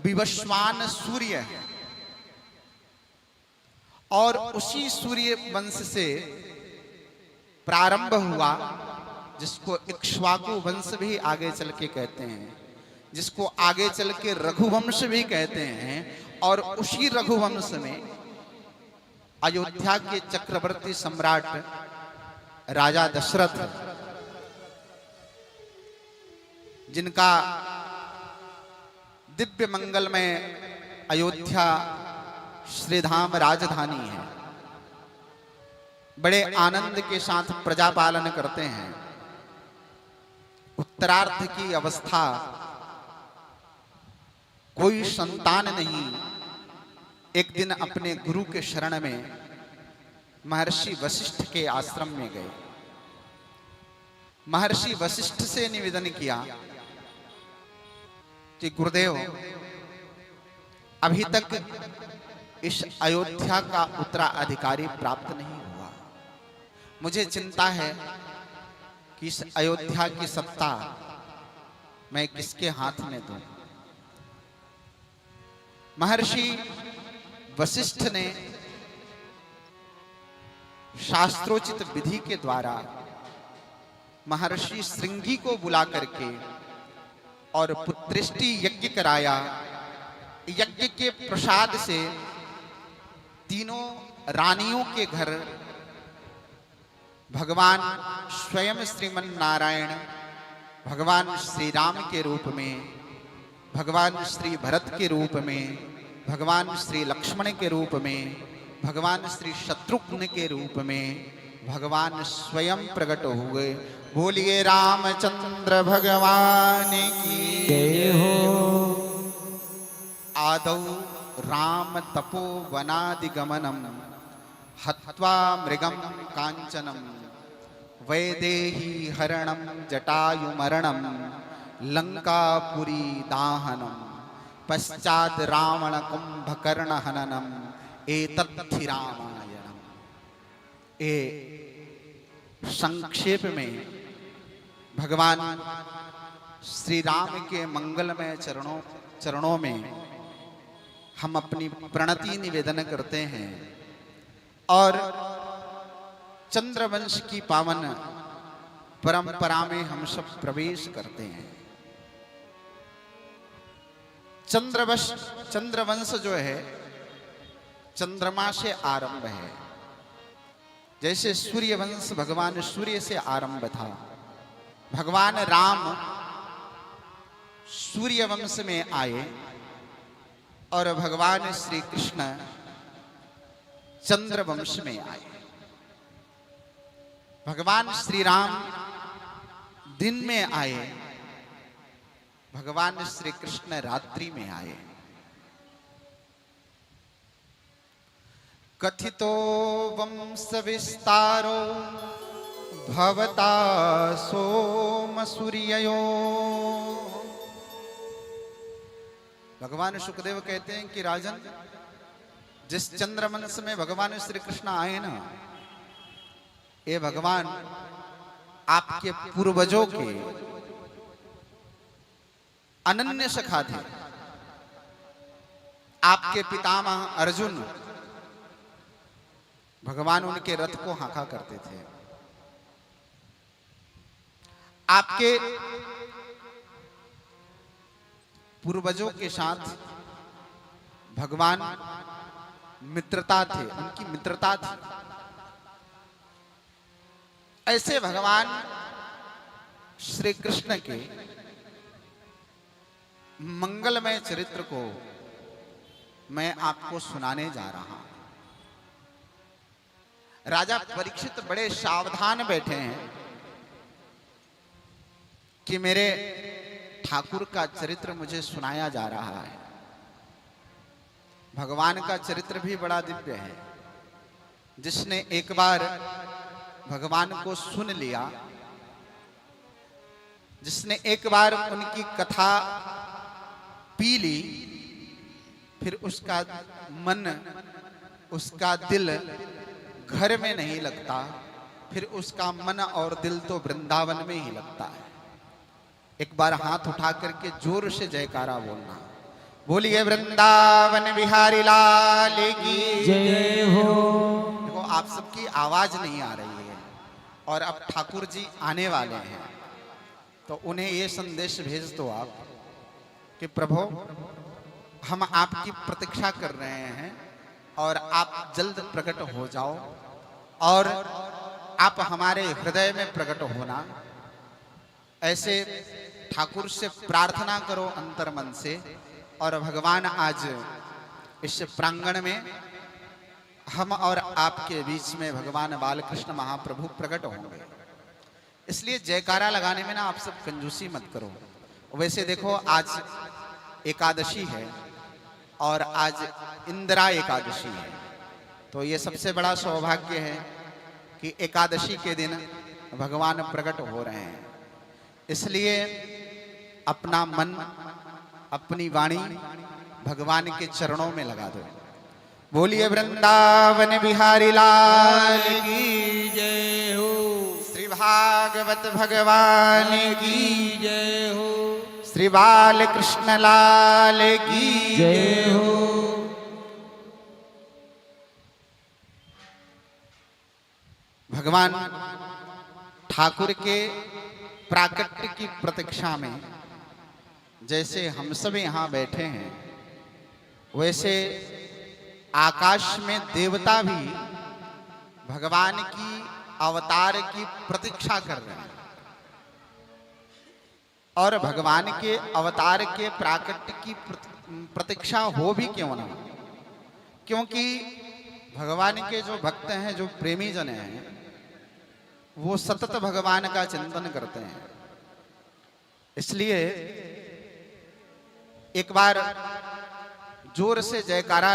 विवस्वान सूर्य है और उसी सूर्य वंश से प्रारंभ हुआ, जिसको इक्ष्वाकु वंश भी आगे चल के कहते हैं, जिसको आगे चल के रघुवंश भी कहते हैं। और उसी रघुवंश में अयोध्या के चक्रवर्ती सम्राट राजा दशरथ, जिनका दिव्य मंगलमय अयोध्या श्रीधाम राजधानी है, बड़े आनंद के साथ प्रजा पालन करते हैं। उत्तरार्ध की अवस्था, कोई संतान नहीं, एक दिन अपने गुरु के शरण में महर्षि वशिष्ठ के आश्रम में गए। महर्षि वशिष्ठ से निवेदन किया कि गुरुदेव, अभी तक इस अयोध्या का उत्तराधिकारी प्राप्त नहीं हुआ। मुझे चिंता है कि इस अयोध्या की सत्ता मैं किसके हाथ में दूं। महर्षि वशिष्ठ ने शास्त्रोचित विधि के द्वारा महर्षि श्रृंगी को बुला करके और पुत्रेष्टि यज्ञ कराया। यज्ञ के प्रसाद से तीनों रानियों के घर भगवान स्वयं श्रीमन नारायण, भगवान श्री राम के रूप में, भगवान श्री भरत के रूप में, भगवान श्री लक्ष्मण के रूप में, भगवान श्री शत्रुघ्न के रूप में भगवान स्वयं प्रकट हुए। बोलिए रामचंद्र भगवान की जय हो। आदौ राम तपोवनादिगमनम हत्वा मृगम कांचनम वैदेही हरणम जटायुमरणम लंकापुरी दाहनम पश्चात रावण कुंभकर्ण हननम एतद्धि रामायणम। ए संक्षेप में भगवान श्री राम के मंगलमय चरणों में हम अपनी प्रणति निवेदन करते हैं और चंद्रवंश की पावन परंपरा में हम सब प्रवेश करते हैं। चंद्रवंश जो है चंद्रमा से आरंभ है। जैसे सूर्यवंश भगवान सूर्य से आरंभ था, भगवान राम सूर्यवंश में आए और भगवान श्री कृष्ण चंद्रवंश में आए। भगवान श्री राम दिन में आए, भगवान श्री कृष्ण रात्रि में आए। कथितो वंश विस्तारो भवता सोम सूर्ययो। भगवान सुखदेव कहते हैं कि राजन, जिस चंद्रवंश में भगवान श्री कृष्ण आए ना, ये भगवान आपके पूर्वजों के अनन्य सखा थे। आपके पितामह अर्जुन, भगवान उनके रथ को हाँका करते थे। आपके पूर्वजों के साथ भगवान मित्रता थे, उनकी मित्रता थी। ऐसे भगवान श्री कृष्ण के मंगलमय चरित्र को मैं आपको सुनाने जा रहा हूं। राजा परीक्षित बड़े सावधान बैठे हैं कि मेरे ठाकुर का चरित्र मुझे सुनाया जा रहा है। भगवान का चरित्र भी बड़ा दिव्य है। जिसने एक बार भगवान को सुन लिया, जिसने एक बार उनकी कथा पी ली, फिर उसका मन, उसका दिल घर में नहीं लगता, फिर उसका मन और दिल तो वृंदावन में ही लगता है। एक बार हाथ उठा करके जोर से जयकारा बोलना। बोलिए वृंदावन बिहारी लाल की जय हो। देखो आप सबकी आवाज नहीं आ रही है और अब ठाकुर जी आने वाले हैं, तो उन्हें ये संदेश भेज दो आप कि प्रभु हम आपकी प्रतीक्षा कर रहे हैं और आप जल्द प्रकट हो जाओ और आप हमारे हृदय में प्रकट होना। ऐसे ठाकुर से प्रार्थना करो अंतर मन से, और भगवान आज इस प्रांगण में हम और आपके बीच में भगवान बालकृष्ण महाप्रभु प्रकट होंगे। इसलिए जयकारा लगाने में ना आप सब कंजूसी मत करो। वैसे देखो आज एकादशी है और आज इंदिरा एकादशी है, तो ये सबसे बड़ा सौभाग्य है कि एकादशी के दिन भगवान प्रकट हो रहे हैं। इसलिए अपना मन अपनी वाणी भगवान के चरणों में लगा दो। बोलिए वृंदावन बिहारी लाल की जय हो। श्री भागवत भगवान की जय हो। श्री बाल कृष्ण लाल की जय हो। भगवान ठाकुर के प्राकट्य की प्रतीक्षा में जैसे हम सब यहाँ बैठे हैं, वैसे आकाश में देवता भी भगवान की अवतार की प्रतीक्षा कर रहे हैं। और भगवान के अवतार के प्राकट्य की प्रतीक्षा हो भी क्यों ना, क्योंकि भगवान के जो भक्त हैं, जो प्रेमी जन हैं, वो सतत भगवान का चिंतन करते हैं। इसलिए एक बार जोर से जयकारा